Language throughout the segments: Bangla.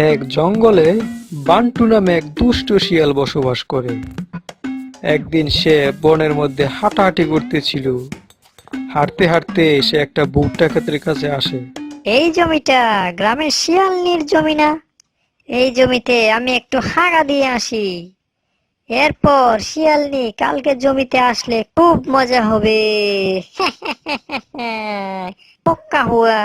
এক জঙ্গলে বান্টু নামে এক দুষ্ট শিয়াল বসবাস করে। একদিন সে বনের মধ্যে হাঁটাহাঁটি করতেছিল। হাঁটতে হাঁটতে সে একটা ভুট্টা ক্ষেতের কাছে আসে। এই জমিটা গ্রামের শিয়ালনির জমি না? এই জমিতে আমি একটু হাগা দিয়ে আসি। এরপর শিয়ালনি কালকে জমিতে আসলে খুব মজা হবে। পক্কা হুয়া।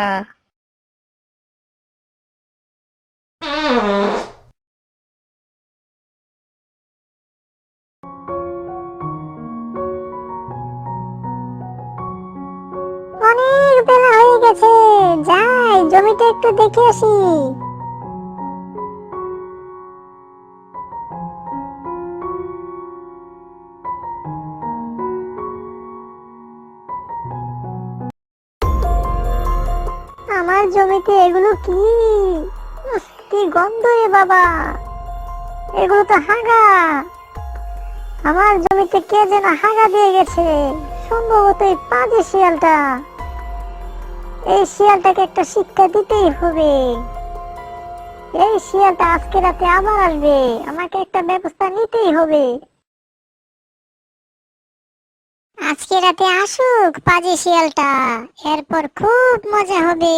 অনেক বেলা হয়ে গেছে, যাই জমিটা একটু দেখে আসি। আমার জমিতে এগুলো কি? কি গন্ধ এ বাবা! এগুলো তো হাগা। আমার জমিতে কে যেন হাগা দিয়ে গেছে, সম্ভবত এই পাজি শিয়ালটা। এই শিয়ালটাকে একটা শিক্ষা দিতেই হবে। এই শিয়ালটা আজকে রাতে আবার আসবে, আমাকে একটা ব্যবস্থা নিতেই হবে। আজকে রাতে আসুক পাজি শিয়ালটা, এরপর খুব মজা হবে।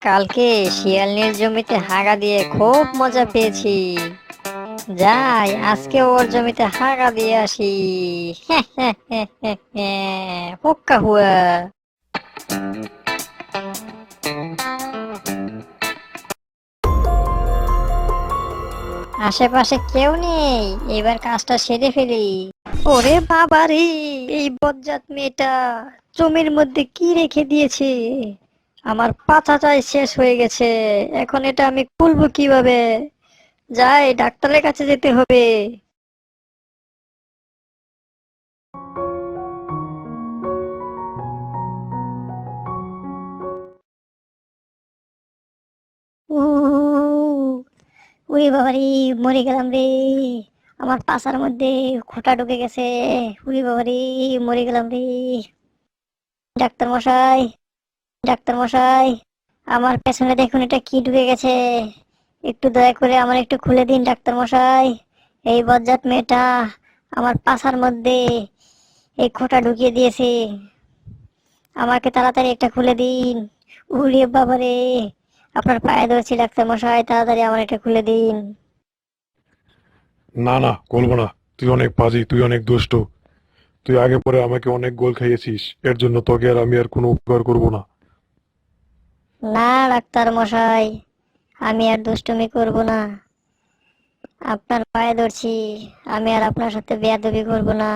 কালকে শিয়ালনির জমিতে হাগা দিয়ে খুব মজা পেয়েছি। যাই আজকে ওর জমিতে হাগা দিয়ে আসি। পক্কা হুয়া। আশেপাশে কেউ নেই, এবার কাজটা সেরে ফেলি। ওরে বাবা রে, এই বজ্জাত মেয়েটা জমির মধ্যে কি রেখে দিয়েছে! আমার পাছাটাই শেষ হয়ে গেছে। এখন এটা আমি খুলবো কিভাবে? যাই, ডাক্তারের কাছে যেতে হবে। ও, ওরে বাবা রে, মরে গেলাম রে। আমার পাছার মধ্যে খোঁটা ঢুকে গেছে। ওরে বাবা রে, মরে গেলাম রে। ডাক্তার মশাই, ডাক্তার মশাই, আমার পেছনে দেখুন, এটা কি ঢুকে গেছে। একটু দয়া করে আমার একটু খুলে দিন ডাক্তার মশাই। এই বজ্জাত মেয়েটা আমার পাছার মধ্যে এই খোঁটা ঢুকিয়ে দিয়েছে। আমাকে তাড়াতাড়ি একটা খুলে দিন। উড়িয়ে বাবারে, আপনার পায়ে ধরছি ডাক্তার মশাই, তাড়াতাড়ি আমার একটা খুলে দিন। না না, বলবো না। তুই অনেক পাজি, তুই অনেক দুষ্ট। তুই আগে পরে আমাকে অনেক গোল খাইয়েছিস, এর জন্য তোকে আর আমি আর কোনো উপকার করব না। না ডাক্তার মশাই, আমি আর দুষ্টুমি করব না। আপনার পায়ে ধরছি, আমি আর আপনার সাথে বেয়াদবি করব না।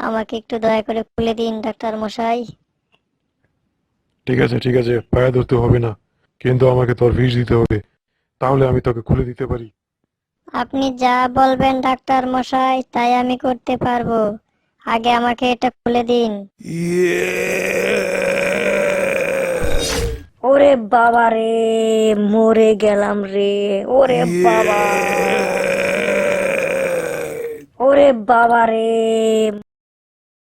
আমাকে একটু দয়া করে খুলে দিন ডাক্তার মশাই। ঠিক আছে ঠিক আছে, পায়ে ধরতে হবে না, কিন্তু আমাকে তোর ফিস দিতে হবে, তাহলে আমি তোকে খুলে দিতে পারি। আপনি যা বলবেন ডাক্তার মশাই তাই আমি করতে পারবো। আগে আমাকে এটা খুলে দিন। ওরে বাবা রে, মরে গেলাম রে। ওরে বাবা, ওরে বাবা রে,